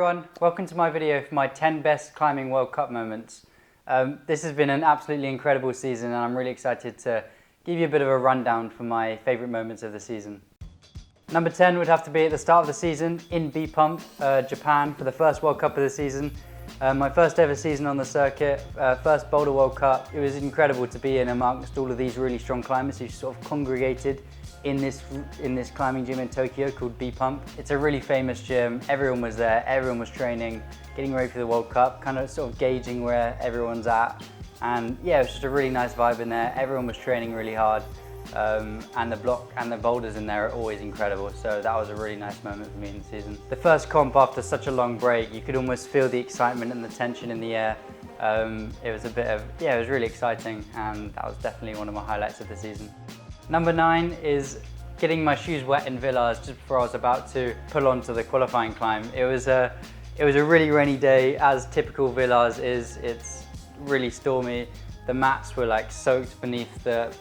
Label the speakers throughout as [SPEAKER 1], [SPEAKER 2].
[SPEAKER 1] everyone, welcome to my video for my 10 best climbing World Cup moments. This has been an absolutely incredible season and I'm really excited to give you a bit of a rundown for my favourite moments of the season. Number 10 would have to be at the start of the season in B-Pump, Japan for the first World Cup of the season. My first ever season on the circuit, first Boulder World Cup. It was incredible to be in amongst all of these really strong climbers who sort of congregated in this climbing gym in Tokyo called B-Pump. It's a really famous gym. Everyone was there, everyone was training, getting ready for the World Cup, kind of sort of gauging where everyone's at. And yeah, it was just a really nice vibe in there. Everyone was training really hard. And the block and the boulders in there are always incredible. So that was a really nice moment for me in the season. The first comp after such a long break, you could almost feel the excitement and the tension in the air. It was it was really exciting and that was definitely one of my highlights of the season. Number 9 is getting my shoes wet in Villars just before I was about to pull on to the qualifying climb. It was a really rainy day, as typical Villars is. It's really stormy. The mats were like soaked beneath the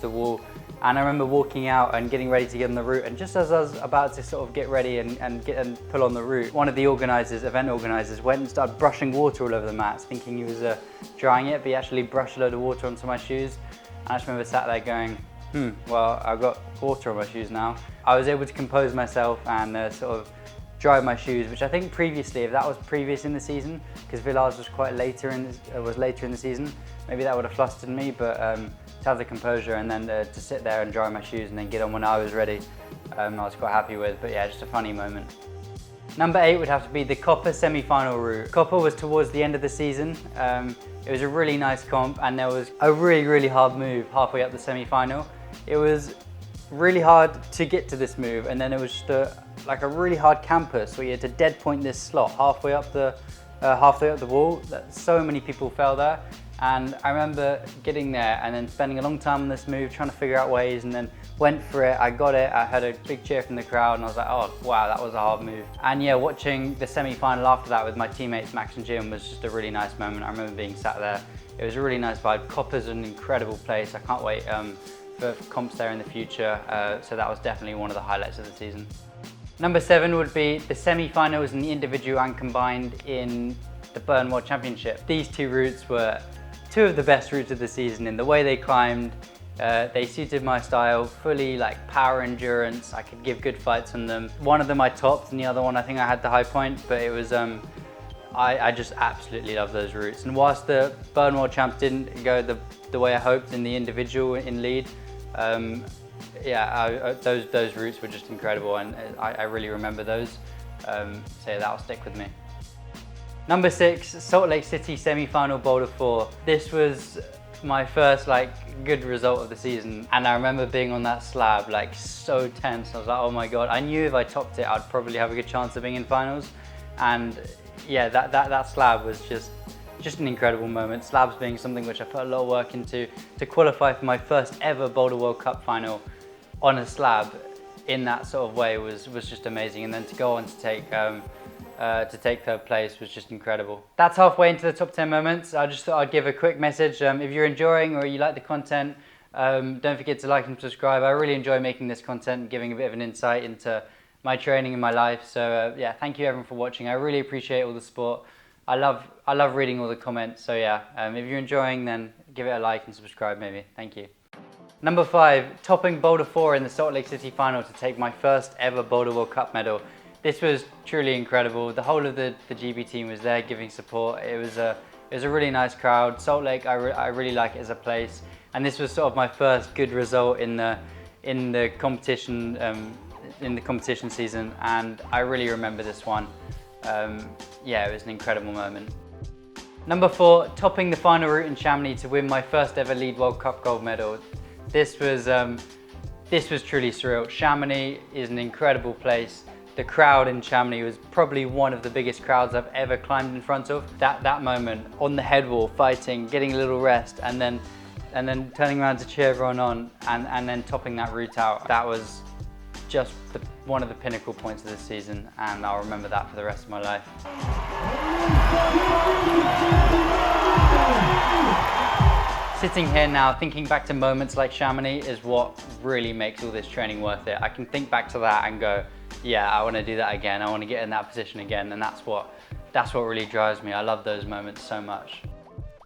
[SPEAKER 1] wall, and I remember walking out and getting ready to get on the route, and just as I was about to sort of get ready and pull on the route, one of the event organisers went and started brushing water all over the mats, thinking he was drying it, but he actually brushed a load of water onto my shoes. And I just remember sat there going, well, I've got water on my shoes now. I was able to compose myself and sort of dry my shoes, which I think previously, if that was previous in the season, because Villars was quite later in the season, maybe that would have flustered me, but to have the composure and then to sit there and dry my shoes and then get on when I was ready, I was quite happy with. But yeah, just a funny moment. Number 8 would have to be the Koper semi-final route. Koper was towards the end of the season. It was a really nice comp and there was a really hard move halfway up the semi-final. It was really hard to get to this move, and then it was just like a really hard campus where you had to dead point this slot halfway up the wall. So many people fell there, and I remember getting there and then spending a long time on this move trying to figure out ways, and then went for it. I got it. I had a big cheer from the crowd and I was like, oh wow, that was a hard move. And yeah, watching the semi-final after that with my teammates Max and Jim was just a really nice moment. I remember being sat there. It was a really nice vibe. Koper's an incredible place. I can't wait for comps there in the future, so that was definitely one of the highlights of the season. Number 7 would be the semi-finals in the individual and combined in the Bern World Championship. These two routes were two of the best routes of the season in the way they climbed. They suited my style, fully like power endurance. I could give good fights on them. One of them I topped and the other one I think I had the high point, but it was I just absolutely love those routes. And whilst the Bern World Champs didn't go the way I hoped in the individual in lead, yeah, those routes were just incredible, and I really remember those. So yeah, that'll stick with me. Number 6, Salt Lake City semi-final Boulder 4. This was my first good result of the season, and I remember being on that slab so tense. I was like, oh my god, I knew if I topped it I'd probably have a good chance of being in finals. And yeah, that slab was just an incredible moment. Slabs being something which I put a lot of work into. To qualify for my first ever Boulder World Cup final on a slab in that sort of way was just amazing, and then to go on to take third place was just incredible. That's halfway into the top 10 moments. I just thought I'd give a quick message. If you're enjoying or you like the content, don't forget to like and subscribe. I really enjoy making this content and giving a bit of an insight into my training and my life. So yeah, thank you everyone for watching. I really appreciate all the support. I love reading all the comments. So yeah, if you're enjoying, then give it a like and subscribe maybe. Thank you. Number 5, topping Boulder 4 in the Salt Lake City final to take my first ever Boulder World Cup medal. This was truly incredible. The whole of the GB team was there giving support. It was a really nice crowd. Salt Lake, I really like it as a place, and this was sort of my first good result in the competition season, and I really remember this one. Yeah, it was an incredible moment. Number 4, topping the final route in Chamonix to win my first ever lead World Cup gold medal. This was truly surreal. Chamonix is an incredible place. The crowd in Chamonix was probably one of the biggest crowds I've ever climbed in front of. That moment on the head wall, fighting, getting a little rest, and then turning around to cheer everyone on, and then topping that route out. That was just one of the pinnacle points of the season, and I'll remember that for the rest of my life. Sitting here now, thinking back to moments like Chamonix is what really makes all this training worth it. I can think back to that and go, yeah, I want to do that again. I want to get in that position again, and that's what really drives me. I love those moments so much.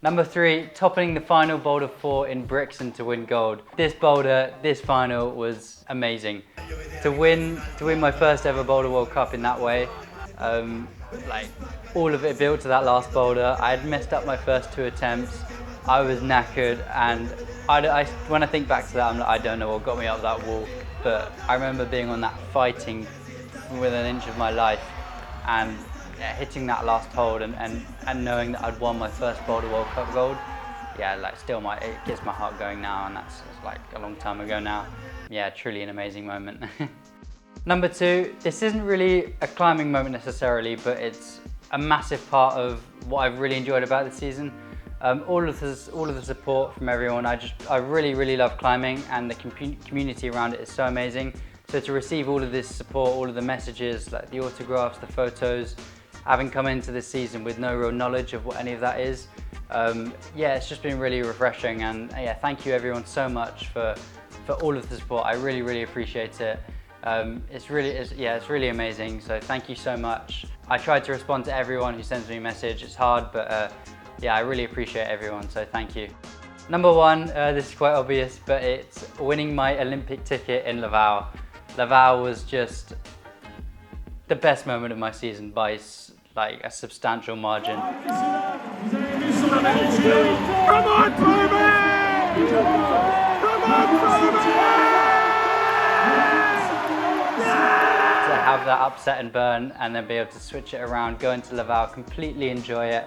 [SPEAKER 1] Number 3, toppling the final boulder 4 in Brixen to win gold. This boulder, this final was amazing. To win my first ever Boulder World Cup in that way, like all of it built to that last boulder. I had messed up my first 2 attempts. I was knackered, and when I think back to that, I'm like, I don't know what got me up that wall, but I remember being on that, fighting within an inch of my life, and yeah, hitting that last hold and knowing that I'd won my first Boulder World Cup gold. Yeah, like still it gets my heart going now, and that's like a long time ago now. Yeah, truly an amazing moment. Number 2, this isn't really a climbing moment necessarily, but it's a massive part of what I've really enjoyed about the season. All of the support from everyone. I really love climbing, and the community around it is so amazing. So to receive all of this support, all of the messages, like the autographs, the photos, having come into this season with no real knowledge of what any of that is, yeah, it's just been really refreshing. And yeah, thank you everyone so much for all of the support. I really appreciate it. It's really amazing. So thank you so much. I tried to respond to everyone who sends me a message. It's hard, but yeah, I really appreciate everyone, so thank you. Number 1, this is quite obvious, but it's winning my Olympic ticket in Laval. Laval was just the best moment of my season by like a substantial margin.
[SPEAKER 2] Come on, Koper! Come on, Koper!
[SPEAKER 1] To have that upset and Bern, and then be able to switch it around, go into Laval, completely enjoy it,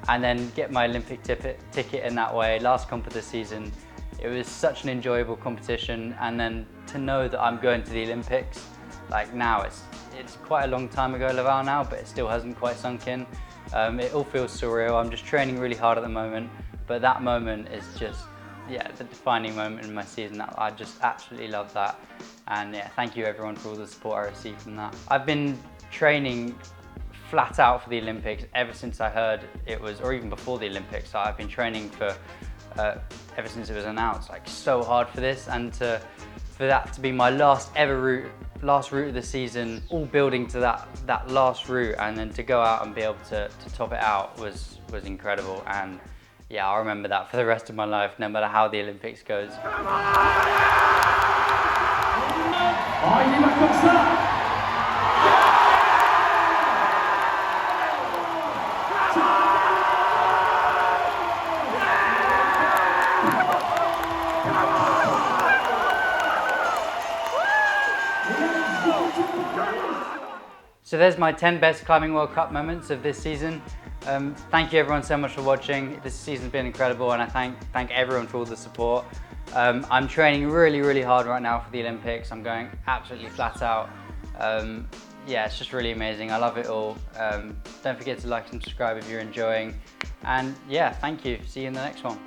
[SPEAKER 1] and then get my Olympic ticket in that way. Last comp of the season, it was such an enjoyable competition, and then to know that I'm going to the Olympics, like now it's quite a long time ago, Laval now, but it still hasn't quite sunk in. It all feels surreal. I'm just training really hard at the moment, but that moment is just, yeah, the defining moment in my season. I just absolutely love that, and yeah, thank you everyone for all the support I received from that. I've been training flat out for the Olympics ever since I heard it was, or even before the Olympics. So I've been training for ever since it was announced, like so hard for this, and for that to be my last route of the season, all building to that last route, and then to go out and be able to top it out was incredible. And yeah, I'll remember that for the rest of my life, no matter how the Olympics goes. So there's my 10 best Climbing World Cup moments of this season. Thank you everyone so much for watching. This season's been incredible, and I thank everyone for all the support. I'm training really hard right now for the Olympics. I'm going absolutely flat out. Yeah, it's just really amazing. I love it all. Don't forget to like and subscribe if you're enjoying. And yeah, thank you. See you in the next one.